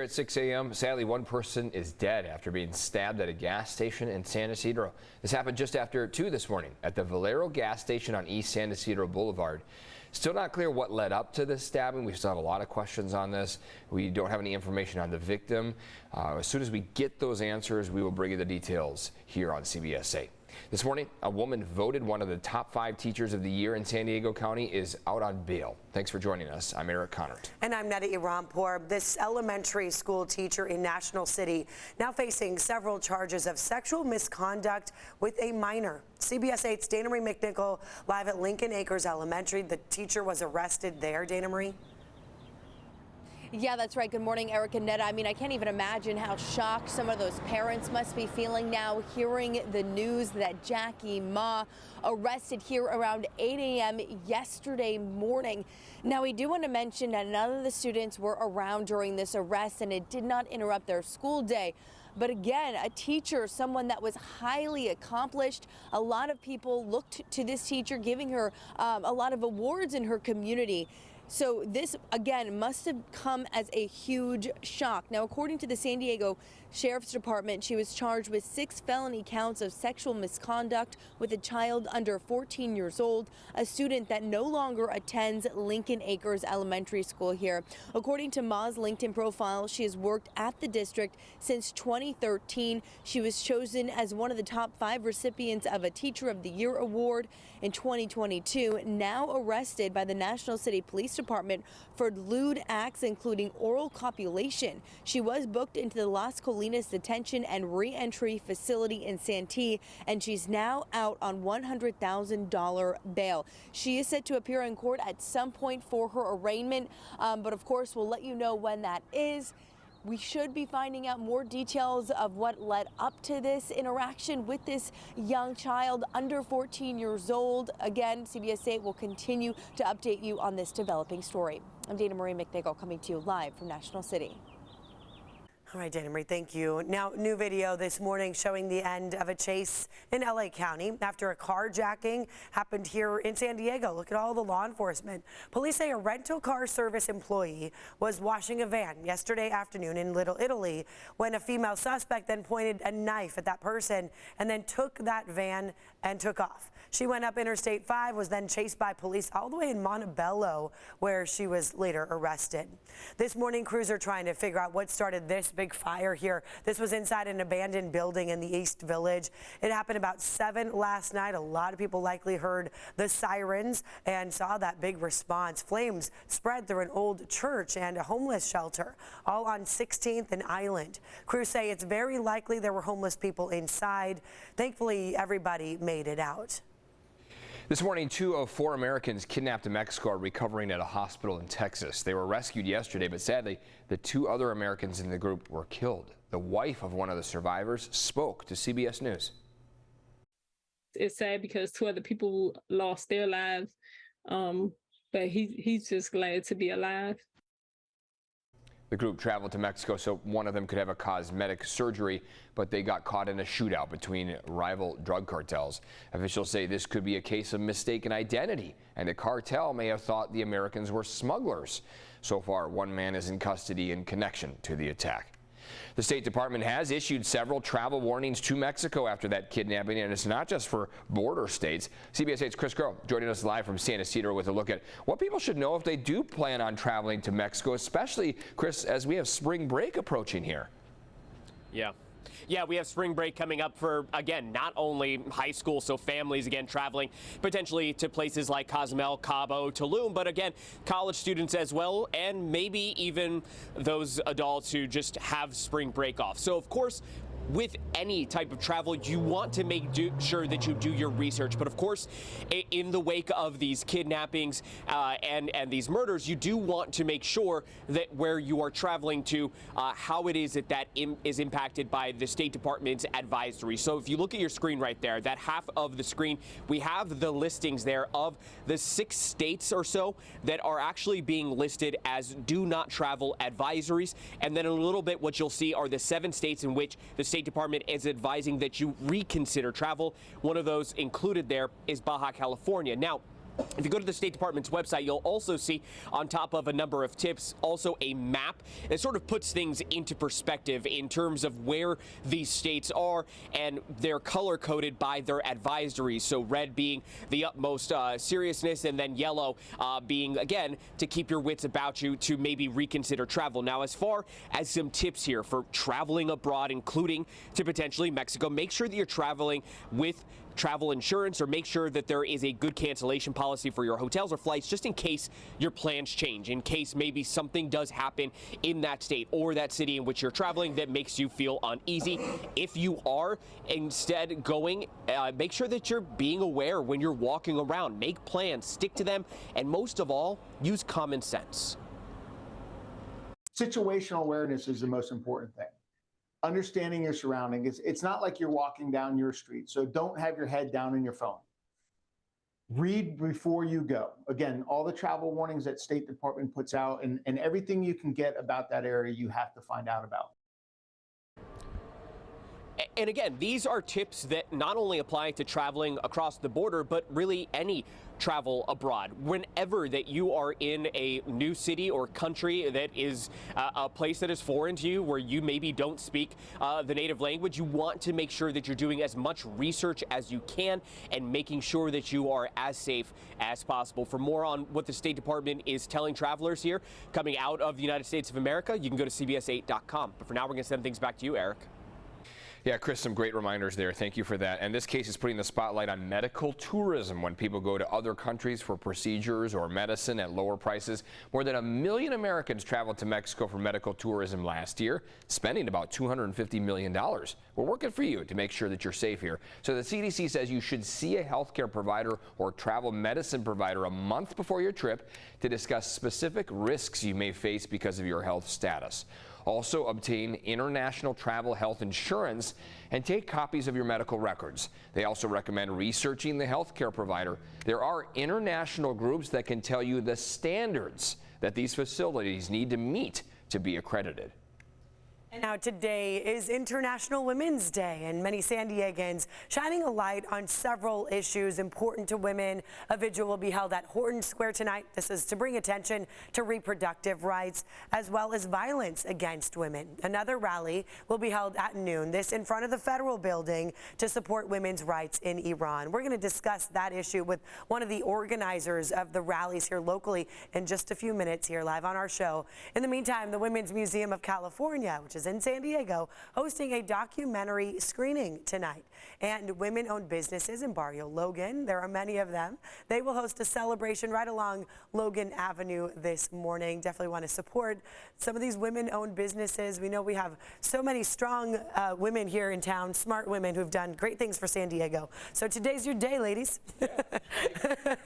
At 6 a.m., sadly, one person is dead after being stabbed at a gas station in San Ysidro. This happened just after 2 this morning at the Valero gas station on East San Ysidro Boulevard. Still not clear what led up to this stabbing. We still have a lot of questions on this. We don't have any information on the victim. As soon as we get those answers, we will bring you the details here on CBS 8. This morning, a woman voted one of the top 5 teachers of the year in San Diego County is out on bail. Thanks for joining us. I'm Eric Connert. And I'm Neda Irampour. This elementary school teacher in National City now facing several charges of sexual misconduct with a minor. CBS 8's Dana Marie McNichol live at Lincoln Acres Elementary. The teacher was arrested there. Dana Marie? Yeah, that's right. Good morning, Eric and Neda. I mean, I can't even imagine how shocked some of those parents must be feeling now hearing the news that Jackie Ma arrested here around 8 a.m. yesterday morning. Now, we do want to mention that none of the students were around during this arrest, and it did not interrupt their school day. But again, a teacher, someone that was highly accomplished. A lot of people looked to this teacher, giving her a lot of awards in her community. So this, again, must have come as a huge shock. Now, according to the San Diego Sheriff's Department, she was charged with 6 felony counts of sexual misconduct with a child under 14 years old, a student that no longer attends Lincoln Acres Elementary School here. According to Ma's LinkedIn profile, she has worked at the district since 2013. She was chosen as one of the top 5 recipients of a Teacher of the Year award in 2022, now arrested by the National City Police Department for lewd acts, including oral copulation. She was booked into the Las Colinas Detention and Reentry Facility in Santee, and she's now out on $100,000 bail. She is set to appear in court at some point for her arraignment, but of course we'll let you know when that is. We should be finding out more details of what led up to this interaction with this young child under 14 years old. Again, CBS 8 will continue to update you on this developing story. I'm Dana Marie McNichol, coming to you live from National City. All right, Dana Marie, thank you. Now, new video this morning showing the end of a chase in LA County after a carjacking happened here in San Diego. Look at all the law enforcement. Police say a rental car service employee was washing a van yesterday afternoon in Little Italy when a female suspect then pointed a knife at that person and then took that van and took off. She went up Interstate 5, was then chased by police all the way in Montebello, where she was later arrested. This morning, crews are trying to figure out what started this big fire here. This was inside an abandoned building in the East Village. It happened about 7 last night. A lot of people likely heard the sirens and saw that big response. Flames spread through an old church and a homeless shelter, all on 16th and Island. Crews say it's very likely there were homeless people inside. Thankfully, everybody made it out. This morning, 2 of 4 Americans kidnapped in Mexico are recovering at a hospital in Texas. They were rescued yesterday, but sadly, the 2 other Americans in the group were killed. The wife of one of the survivors spoke to CBS News. It's sad because 2 other people lost their lives, but he's just glad to be alive. The group traveled to Mexico so one of them could have a cosmetic surgery, but they got caught in a shootout between rival drug cartels. Officials say this could be a case of mistaken identity, and the cartel may have thought the Americans were smugglers. So far, 1 man is in custody in connection to the attack. The State Department has issued several travel warnings to Mexico after that kidnapping, and it's not just for border states. CBS 8's Chris Groh joining us live from San Ysidro with a look at what people should know if they do plan on traveling to Mexico, especially, Chris, as we have spring break approaching here. Yeah, we have spring break coming up for, again, not only high school, so families, again, traveling potentially to places like Cozumel, Cabo, Tulum, but again, college students as well, and maybe even those adults who just have spring break off. So, of course, with any type of travel, you want to make sure that you do your research. But of course, in the wake of these kidnappings and these murders, you do want to make sure that where you are traveling to, how it is that is impacted by the State Department's advisory. So if you look at your screen right there, that half of the screen, we have the listings there of the 6 states or so that are actually being listed as do not travel advisories. And then in a little bit, what you'll see are the 7 states in which the State Department is advising that you reconsider travel. One of those included there is Baja California. Now, If you go to the State Department's website, you'll also see on top of a number of tips also a map that sort of puts things into perspective in terms of where these states are, and they're color-coded by their advisories. So red being the utmost seriousness, and then yellow being, again, to keep your wits about you to maybe reconsider travel. Now, as far as some tips here for traveling abroad, including to potentially Mexico, make sure that you're traveling with travel insurance, or make sure that there is a good cancellation policy for your hotels or flights, just in case your plans change, in case maybe something does happen in that state or that city in which you're traveling that makes you feel uneasy. If you are instead going, make sure that you're being aware when you're walking around. Make plans, stick to them, and most of all, use common sense. Situational awareness is the most important thing. Understanding your surroundings. It's not like you're walking down your street, so don't have your head down in your phone. Read before you go. Again, all the travel warnings that State Department puts out, and everything you can get about that area, you have to find out about. And again, these are tips that not only apply to traveling across the border, but really any travel abroad. Whenever that you are in a new city or country that is a place that is foreign to you, where you maybe don't speak the native language, you want to make sure that you're doing as much research as you can and making sure that you are as safe as possible. For more on what the State Department is telling travelers here coming out of the United States of America, you can go to CBS8.com. But for now, we're going to send things back to you, Eric. Yeah, Chris, some great reminders there. Thank you for that. And this case is putting the spotlight on medical tourism when people go to other countries for procedures or medicine at lower prices. More than 1 million Americans traveled to Mexico for medical tourism last year, spending about $250 million. We're working for you to make sure that you're safe here. So the CDC says you should see a healthcare provider or travel medicine provider a month before your trip to discuss specific risks you may face because of your health status. Also, obtain international travel health insurance and take copies of your medical records. They also recommend researching the healthcare provider. There are international groups that can tell you the standards that these facilities need to meet to be accredited. And now today is International Women's Day, and many San Diegans shining a light on several issues important to women. A vigil will be held at Horton Square tonight. This is to bring attention to reproductive rights as well as violence against women. Another rally will be held at noon, this in front of the federal building, to support women's rights in Iran. We're going to discuss that issue with one of the organizers of the rallies here locally in just a few minutes here live on our show. In the meantime, the Women's Museum of California, which is in San Diego, hosting a documentary screening tonight. And women-owned businesses in Barrio Logan, there are many of them, they will host a celebration right along Logan Avenue this morning. Definitely want to support some of these women-owned businesses. We know we have so many strong women here in town, smart women who've done great things for San Diego. So today's your day, ladies. Yeah.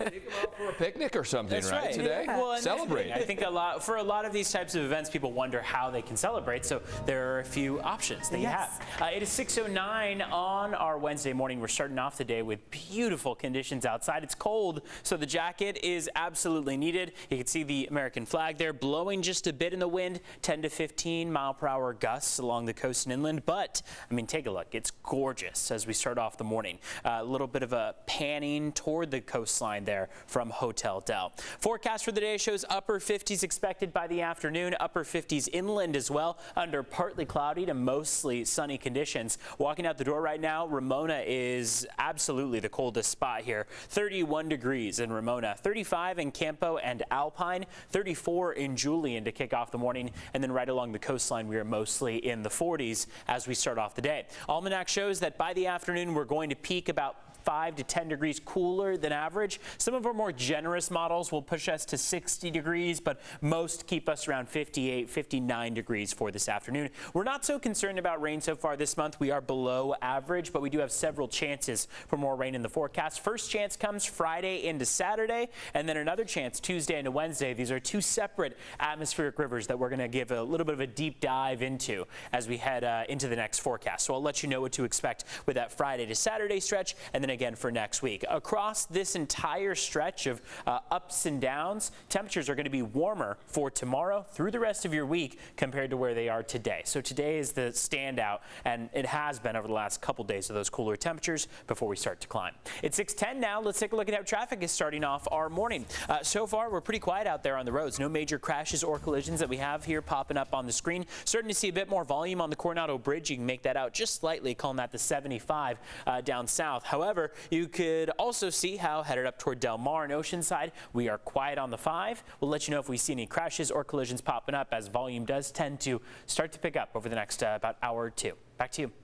Take them out for a picnic or something. That's right? Today. Yeah. Well, celebrate. I think for a lot of these types of events, people wonder how they can celebrate. So there are a few options that you have. It is 6:09 on our Wednesday morning. We're starting off the day with beautiful conditions outside. It's cold, so the jacket is absolutely needed. You can see the American flag there blowing just a bit in the wind, 10 to 15 mile-per-hour gusts along the coast and inland. But, I mean, take a look. It's gorgeous as we start off the morning. A little bit of a panning toward the coastline there from Hotel Del. Forecast for the day shows upper 50s expected by the afternoon, upper 50s inland as well, under partly cloudy to mostly sunny conditions. Walking out the door right now, Ramona is absolutely the coldest spot here. 31 degrees in Ramona, 35 in Campo and Alpine, 34 in Julian to kick off the morning, and then right along the coastline we are mostly in the 40s as we start off the day. Almanac shows that by the afternoon we're going to peak about 5 to 10 degrees cooler than average. Some of our more generous models will push us to 60 degrees, but most keep us around 58, 59 degrees for this afternoon. We're not so concerned about rain so far this month. We are below average, but we do have several chances for more rain in the forecast. First chance comes Friday into Saturday, and then another chance Tuesday into Wednesday. These are two separate atmospheric rivers that we're going to give a little bit of a deep dive into as we head into the next forecast. So I'll let you know what to expect with that Friday to Saturday stretch, and then again for next week. Across this entire stretch of ups and downs, temperatures are going to be warmer for tomorrow through the rest of your week compared to where they are today. So today is the standout, and it has been over the last couple days of those cooler temperatures before we start to climb. It's 6:10 now. Let's take a look at how traffic is starting off our morning. So far, we're pretty quiet out there on the roads. No major crashes or collisions that we have here popping up on the screen. Starting to see a bit more volume on the Coronado Bridge. You can make that out just slightly, calling that the 75 down south. However, you could also see how headed up toward Del Mar and Oceanside, we are quiet on the 5. We'll let you know if we see any crashes or collisions popping up, as volume does tend to start to pick up over the next about hour or two. Back to you.